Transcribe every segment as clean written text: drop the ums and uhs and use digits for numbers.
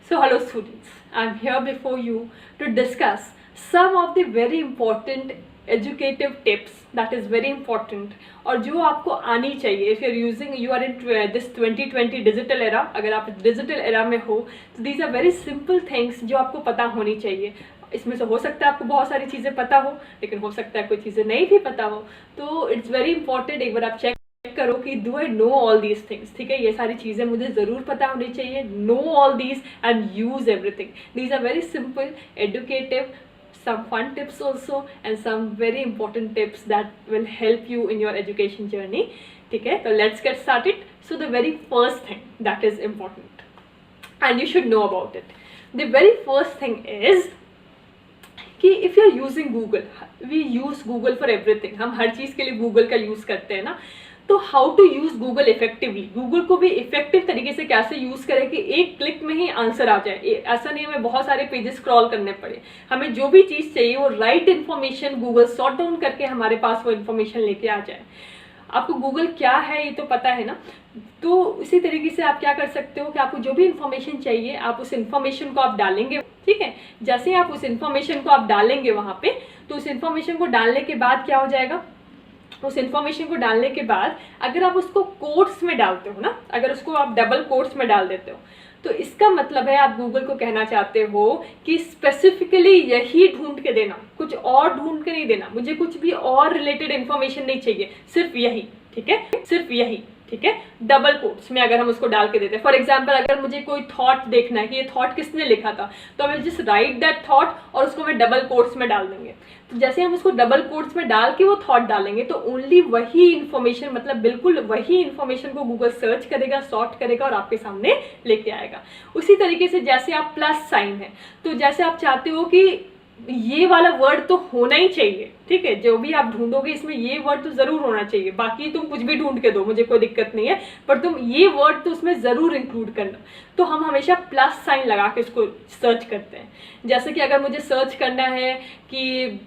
So hello students, I am here before you to discuss some of the very important educative tips that is very important और जो आपको आनी चाहिए if you are in this 2020 digital era. अगर आप digital era में हो तो these are very simple things जो आपको पता होनी चाहिए. इसमें से हो सकता है आपको बहुत सारी चीज़ें पता हो, लेकिन हो सकता है कोई चीज़ें नहीं भी पता हो. तो इट्स वेरी इंपॉर्टेंट एक बार आप चेक करो कि do I know all these things. ठीक है, ये सारी चीज़ें मुझे ज़रूर पता होनी चाहिए. Know all these and use everything. These are very simple, educative, some fun tips also and some very important tips that will help you in your education journey. ठीक है, तो let's get started. So the very first thing that is important and you should know about it. The very first thing is कि if you are using Google, we use Google for everything. हम हर चीज़ के लिए Google का use करते हैं ना. तो how to use Google effectively, Google को भी इफेक्टिव तरीके से कैसे यूज़ करें कि एक क्लिक में ही आंसर आ जाए. ऐसा नहीं हमें बहुत सारे पेजेस स्क्रॉल करने पड़े. हमें जो भी चीज़ चाहिए वो right information Google sort down करके हमारे पास वो इन्फॉर्मेशन लेके आ जाए. आपको गूगल क्या है ये तो पता है ना. तो इसी तरीके से आप क्या कर सकते हो कि आपको जो भी इन्फॉर्मेशन चाहिए आप उस इन्फॉर्मेशन को आप डालेंगे. ठीक है, जैसे ही आप उस इन्फॉर्मेशन को आप डालेंगे वहाँ पे, तो उस इन्फॉर्मेशन को डालने के बाद क्या हो जाएगा, उस इन्फॉर्मेशन को डालने के बाद अगर आप उसको कोट्स में डालते हो ना, अगर उसको आप डबल कोट्स में डाल देते हो, तो इसका मतलब है आप गूगल को कहना चाहते हो कि स्पेसिफिकली यही ढूंढ के देना, कुछ और ढूंढ के नहीं देना. मुझे कुछ भी और रिलेटेड इन्फॉर्मेशन नहीं चाहिए, सिर्फ यही. ठीक है, सिर्फ यही. ठीक है, डबल कोट्स में अगर हम उसको डाल के देते हैं. फॉर एग्जाम्पल अगर मुझे कोई थॉट देखना है कि ये थॉट किसने लिखा था, तो मैं जस्ट राइट दैट थॉट और उसको मैं डबल कोट्स में डाल देंगे. तो जैसे हम उसको डबल कोट्स में डाल के वो थॉट डालेंगे तो ओनली वही इन्फॉर्मेशन, मतलब बिल्कुल वही इन्फॉर्मेशन को गूगल सर्च करेगा, सॉर्ट करेगा और आपके सामने लेके आएगा. उसी तरीके से जैसे आप प्लस साइन है, तो जैसे आप चाहते हो कि ये वाला वर्ड तो होना ही चाहिए. ठीक है, जो भी आप ढूंढोगे इसमें ये वर्ड तो जरूर होना चाहिए. बाकी तुम कुछ भी ढूंढ के दो, मुझे कोई दिक्कत नहीं है, पर तुम ये वर्ड तो उसमें जरूर इंक्लूड करना. तो हम हमेशा प्लस साइन लगा के उसको सर्च करते हैं. जैसे कि अगर मुझे सर्च करना है कि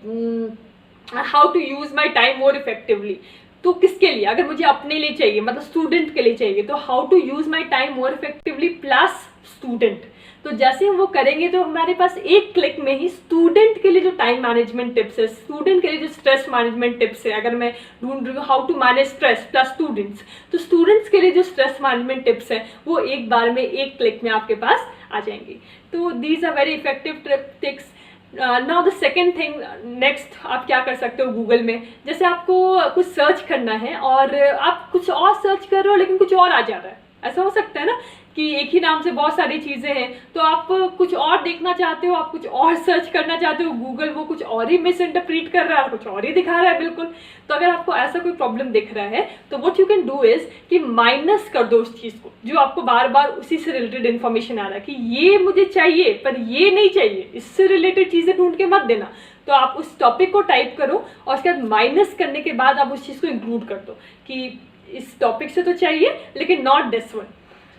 how to use my time more effectively, तो किसके लिए, अगर मुझे अपने लिए चाहिए, मतलब स्टूडेंट के लिए चाहिए, तो how to use my time more effectively plus student. तो जैसे हम वो करेंगे तो हमारे पास एक क्लिक में ही स्टूडेंट के लिए जो टाइम मैनेजमेंट टिप्स है, स्टूडेंट के लिए जो स्ट्रेस मैनेजमेंट टिप्स है, अगर मैं ढूंढ रही हूँ how to manage stress plus students, तो स्टूडेंट्स के लिए जो स्ट्रेस मैनेजमेंट टिप्स है वो एक बार में एक क्लिक में आपके पास आ जाएंगी. तो these are very effective tips. Now the second thing, next आप क्या कर सकते हो गूगल में. जैसे आपको कुछ सर्च करना है और आप कुछ और सर्च कर रहे हो लेकिन कुछ और आ जा रहा है. ऐसा हो सकता है ना कि एक ही नाम से बहुत सारी चीज़ें हैं, तो आप कुछ और देखना चाहते हो, आप कुछ और सर्च करना चाहते हो, गूगल वो कुछ और ही मिस इंटरप्रीट कर रहा है, कुछ और ही दिखा रहा है बिल्कुल. तो अगर आपको ऐसा कोई प्रॉब्लम दिख रहा है तो what you can do is कि माइनस कर दो उस चीज़ को जो आपको बार बार उसी से रिलेटेड इन्फॉर्मेशन आ रहा है कि ये मुझे चाहिए पर ये नहीं चाहिए, इससे रिलेटेड चीज़ें ढूंढ के मत देना. तो आप उस टॉपिक को टाइप करो और उसके बाद माइनस करने के बाद आप उस चीज़ को इंक्लूड कर दो कि इस टॉपिक से तो चाहिए लेकिन not this one.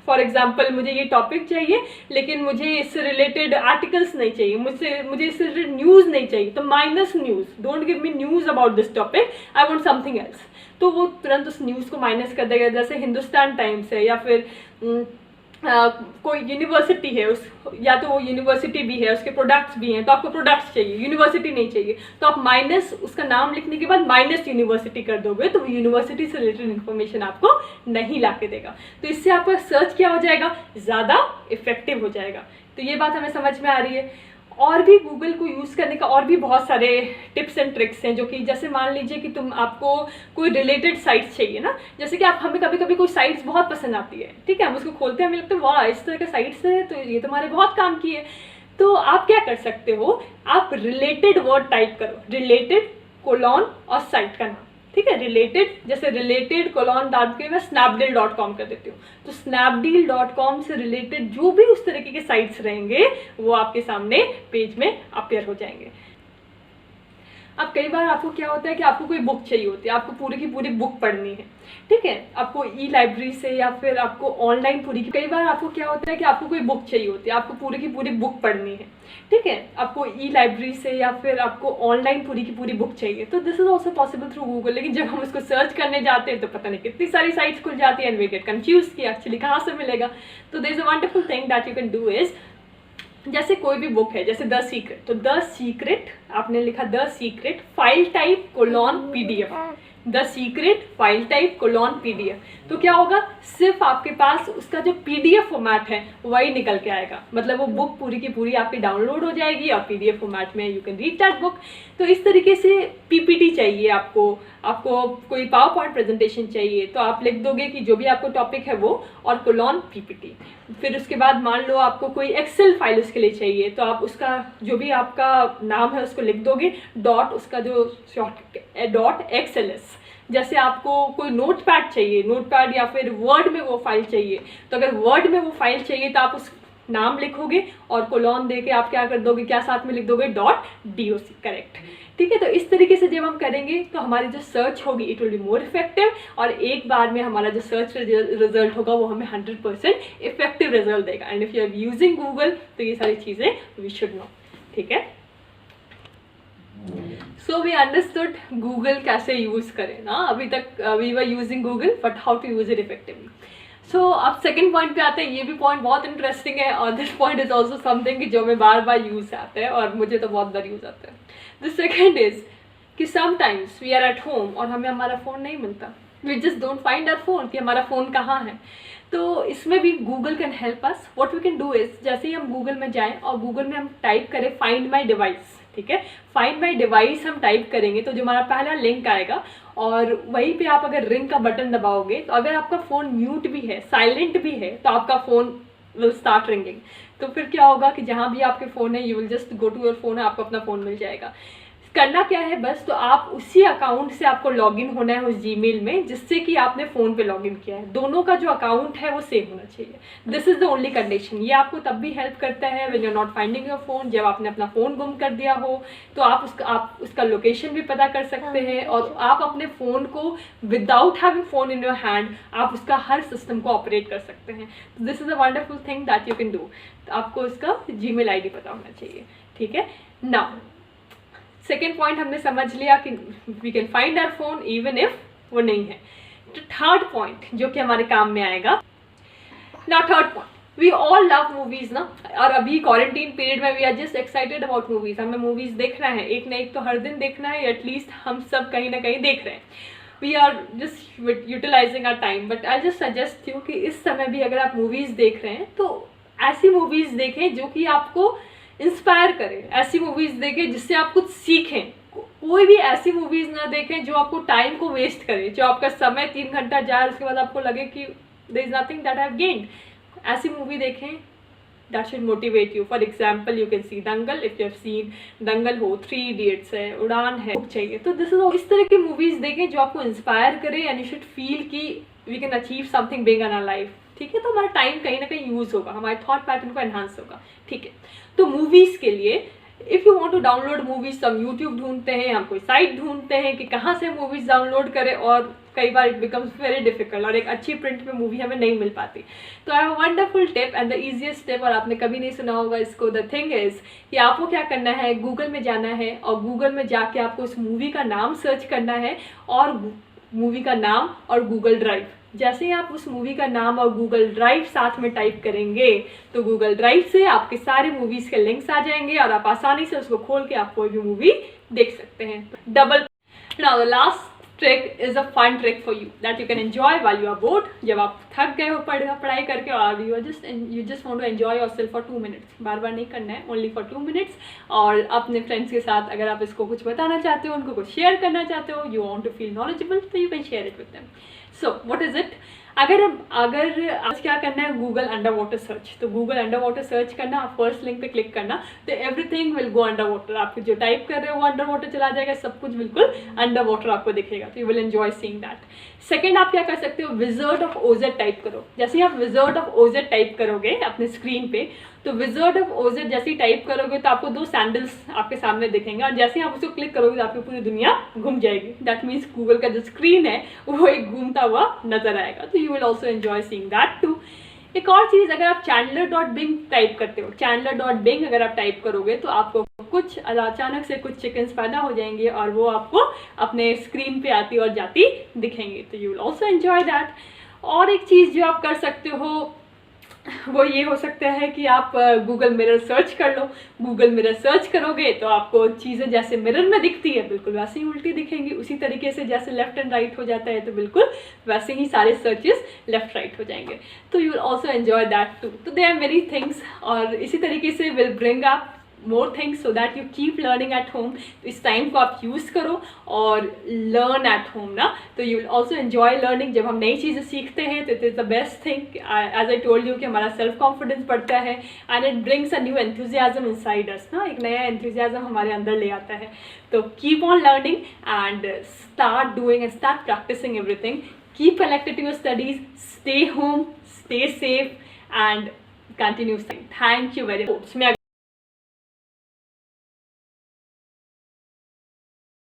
For example मुझे ये टॉपिक चाहिए लेकिन मुझे इससे रिलेटेड आर्टिकल्स नहीं चाहिए, मुझे इससे रिलेटेड न्यूज़ नहीं चाहिए, तो minus news, don't give me news about this topic, I want something else. तो वो तुरंत उस न्यूज़ को माइनस कर देगा. जैसे हिंदुस्तान टाइम्स है या फिर कोई यूनिवर्सिटी है, उस या तो वो यूनिवर्सिटी भी है, उसके प्रोडक्ट्स भी हैं, तो आपको प्रोडक्ट्स चाहिए, यूनिवर्सिटी नहीं चाहिए, तो आप माइनस उसका नाम लिखने के बाद माइनस यूनिवर्सिटी कर दोगे तो वो यूनिवर्सिटी से रिलेटेड इन्फॉर्मेशन आपको नहीं ला के देगा. तो इससे आपका सर्च क्या हो जाएगा, ज़्यादा इफेक्टिव हो जाएगा. तो ये बात हमें समझ में आ रही है. और भी गूगल को यूज़ करने का और भी बहुत सारे टिप्स एंड ट्रिक्स हैं, जो कि जैसे मान लीजिए कि आपको कोई रिलेटेड साइट्स चाहिए ना. जैसे कि हमें कभी कभी कोई साइट्स बहुत पसंद आती है. ठीक है, हम उसको खोलते हैं, हमें लगता है वाह इस तरह का साइट्स है तो ये तुम्हारे बहुत काम की है. तो आप क्या कर सकते हो, आप रिलेटेड वर्ड टाइप करो, रिलेटेड कोलॉन और साइट का नाम. ठीक है, रिलेटेड, जैसे रिलेटेड कोलॉन डाल के मैं snapdeal.com कर देती हूँ, तो snapdeal.com से रिलेटेड जो भी उस तरीके के साइट्स रहेंगे वो आपके सामने पेज में अपेयर हो जाएंगे. अब कई बार आपको क्या होता है कि आपको कोई बुक चाहिए होती है, आपको पूरी की पूरी बुक पढ़नी है. ठीक है, आपको ई लाइब्रेरी से या फिर आपको ऑनलाइन कई बार आपको क्या होता है कि आपको कोई बुक चाहिए होती है, आपको पूरी की पूरी बुक पढ़नी है. ठीक है, आपको ई लाइब्रेरी से या फिर आपको ऑनलाइन पूरी की पूरी बुक चाहिए, तो this is also possible through Google. लेकिन जब हम उसको सर्च करने जाते हैं तो पता नहीं कितनी सारी साइट्स खुल जाती है एंड वी गेट कंफ्यूज कि एक्चुअली कहाँ से मिलेगा. तो there is a wonderful thing that you can do is जैसे कोई भी बुक है, जैसे द सीक्रेट, तो द सीक्रेट आपने लिखा the secret file type colon PDF, the secret file type colon PDF, तो क्या होगा, सिर्फ आपके पास उसका जो पीडीएफ फॉर्मेट है वही निकल के आएगा, मतलब वो बुक पूरी की पूरी आपकी डाउनलोड हो जाएगी और पीडीएफ फॉर्मेट में you can read that book. तो इस तरीके से पीपीटी चाहिए आपको, आपको कोई पावर पॉइंट प्रेजेंटेशन चाहिए तो आप लिख दोगे कि जो भी आपको टॉपिक है वो और कोलॉन पीपीटी। फिर उसके बाद मान लो आपको कोई एक्सेल फाइल उसके लिए चाहिए तो आप उसका जो भी आपका नाम है उसको लिख दोगे, डॉट उसका जो .xls। जैसे आपको कोई नोट पैड चाहिए, नोट पैड या फिर वर्ड में वो फाइल चाहिए, तो अगर वर्ड में वो फाइल चाहिए तो आप उस नाम लिखोगे और कोलॉन दे के आप क्या कर दोगे, क्या साथ में लिख दोगे, .doc, करेक्ट। ठीक है, तो इस तरीके से जब हम करेंगे तो हमारी जो सर्च होगी it will be more effective, और एक बार में हमारा जो सर्च रिजल्ट होगा वो हमें 100% इफेक्टिव रिजल्ट देगा। And if you are using Google तो ये सारी चीज़ें वी शुड नो। ठीक है, सो वी अंडरस्टूड गूगल कैसे यूज़ करें ना, अभी तक we were using Google but how to use it effectively. So अब सेकंड पॉइंट पे आते हैं, ये भी पॉइंट बहुत इंटरेस्टिंग है और this point is also something कि जो मैं बार बार यूज़ आते हैं और मुझे तो बहुत बार यूज़ आता है। द सेकेंड इज कि sometimes we are at home और हमें हमारा फ़ोन नहीं मिलता, we just don't find our phone कि हमारा फ़ोन कहाँ है। तो इसमें भी Google can help us. What we can do is, जैसे ही हम गूगल में जाएं और गूगल में हम टाइप करें फाइंड माई डिवाइस, ठीक है, फाइंड माई डिवाइस हम टाइप करेंगे तो जो हमारा पहला लिंक आएगा और वहीं पे आप अगर रिंग का बटन दबाओगे तो अगर आपका फ़ोन म्यूट भी है, साइलेंट भी है, तो आपका फ़ोन विल स्टार्ट रिंगिंग। तो फिर क्या होगा कि जहाँ भी आपके फ़ोन है you will just go to your phone, आपको अपना फ़ोन मिल जाएगा। करना क्या है बस, तो आप उसी अकाउंट से आपको लॉगिन होना है उस जीमेल में जिससे कि आपने फ़ोन पे लॉगिन किया है, दोनों का जो अकाउंट है वो सेम होना चाहिए। This is the only condition. ये आपको तब भी हेल्प करता है when you are not finding your phone, जब आपने अपना फ़ोन गुम कर दिया हो तो आप उसका लोकेशन भी पता कर सकते हैं और आप अपने फ़ोन को without having phone in your hand आप उसका हर सिस्टम को ऑपरेट कर सकते हैं। This is a wonderful thing that you can do. आपको उसका जीमेल आईडी पता होना चाहिए। ठीक है, नाउ सेकेंड पॉइंट हमने समझ लिया कि we can find our phone even if वो नहीं है। तो थर्ड पॉइंट जो कि हमारे काम में आएगा, now third point, we all love movies ना, और अभी क्वारंटीन पीरियड में we are just excited about movies. हमें मूवीज देखना है, एक ना एक तो हर दिन देखना है, एटलीस्ट हम सब कहीं ना कहीं देख रहे हैं। We are just utilising our time, but I just suggest you कि इस समय भी अगर आप मूवीज देख रहे हैं तो ऐसी मूवीज देखें जो कि आपको इंस्पायर करें, ऐसी मूवीज़ देखें जिससे आप कुछ सीखें। कोई भी ऐसी मूवीज़ ना देखें जो आपको टाइम को वेस्ट करे, जो आपका समय 3 घंटा जाए उसके बाद आपको लगे कि there is nothing that I have gained. ऐसी मूवी देखें that should motivate you. For example you can see Dangal, if you have seen Dangal हो, 3 इडियट्स है, उड़ान है, चाहिए तो दिस इज इस तरह की मूवीज़ देखें जो आपको इंस्पायर करे एंड यू शुड फील कि we can achieve something big in our life. ठीक है, तो हमारा टाइम कहीं ना कहीं यूज़ होगा, हमारे थॉट पैटर्न को एनहांस होगा। ठीक है, तो मूवीज़ के लिए if you want to download movies तो हम यूट्यूब ढूंढते हैं, हम कोई साइट ढूंढते हैं कि कहाँ से मूवीज़ डाउनलोड करें, और कई बार इट बिकम्स वेरी डिफिकल्ट और एक अच्छी प्रिंट में मूवी हमें नहीं मिल पाती। तो I have a wonderful tip and the easiest step, और आपने कभी नहीं सुना होगा इसको। द थिंग इज़ कि आपको क्या करना है, गूगल में जाना है और गूगल में जाके आपको उस मूवी का नाम सर्च करना है और मूवी का नाम और गूगल ड्राइव। जैसे ही आप उस मूवी का नाम और गूगल ड्राइव साथ में टाइप करेंगे तो गूगल ड्राइव से आपके सारे मूवीज़ के लिंक्स आ जाएंगे और आप आसानी से उसको खोल के आप कोई भी मूवी देख सकते हैं। Double now the last trick is a fun trick for you that you can enjoy while you are bored। जब आप थक गए हो पढ़ाई करके और you just want to enjoy yourself for 2 minutes, बार बार नहीं करना है, only for 2 minutes। और अपने फ्रेंड्स के साथ अगर आप इसको कुछ बताना चाहते हो, उनको कुछ शेयर करना चाहते हो, you want to feel knowledgeable, तो you can share it with them। So what is it? अगर आज क्या करना है, गूगल अंडर वाटर सर्च। तो गूगल अंडर वाटर सर्च करना, आप फर्स्ट लिंक पे क्लिक करना तो everything will go under water. आपको जो टाइप कर रहे हो वो अंडर वाटर चला जाएगा, सब कुछ बिल्कुल अंडर वाटर आपको दिखेगा, तो you will enjoy seeing that. Second, आप क्या कर सकते हो, विजर्ड ऑफ ओजेड टाइप करो। जैसे ही आप विजर्ड ऑफ ओजेड टाइप करोगे अपने स्क्रीन पे, तो विजर्ड ऑफ ओजेड जैसे ही टाइप करोगे तो आपको 2 सैंडल्स आपके सामने दिखेंगे और जैसे ही आप उसको क्लिक करोगे तो आपकी पूरी दुनिया घूम जाएगी। दैट मीन्स गूगल का जो स्क्रीन है वो एक घूमता हुआ नजर आएगा, तो you will also enjoy seeing that too. एक और चीज़, अगर आप chandler.bing टाइप करते हो, chandler.bing अगर आप टाइप करोगे तो आपको कुछ अचानक से कुछ चिकन्स पैदा हो जाएंगे और वो आपको अपने स्क्रीन पे आती और जाती दिखेंगे, तो you will also enjoy that. और एक चीज़ जो आप कर सकते हो, वो ये हो सकता है कि आप गूगल मिरर सर्च कर लो। गूगल मिरर सर्च करोगे तो आपको चीज़ें जैसे मिरर में दिखती है बिल्कुल वैसे ही उल्टी दिखेंगी, उसी तरीके से जैसे लेफ्ट एंड राइट हो जाता है तो बिल्कुल वैसे ही सारे सर्चेस लेफ्ट राइट हो जाएंगे। तो you will also enjoy that too. तो दे आर मेनी थिंग्स, और इसी तरीके से will bring up more things so that you keep learning at home. तो इस टाइम को आप यूज़ करो और लर्न एट होम ना, तो you will also enjoy learning. जब हम नई चीज़ें सीखते हैं तो it is the best thing, as I told you कि हमारा सेल्फ कॉन्फिडेंस बढ़ता है and it brings a new enthusiasm inside us ना, एक नया एंथुजियाज्म हमारे अंदर ले आता है। तो keep on learning and start doing and start practising everything. Keep connected to your studies, stay home, stay safe and continue. Thank you very much.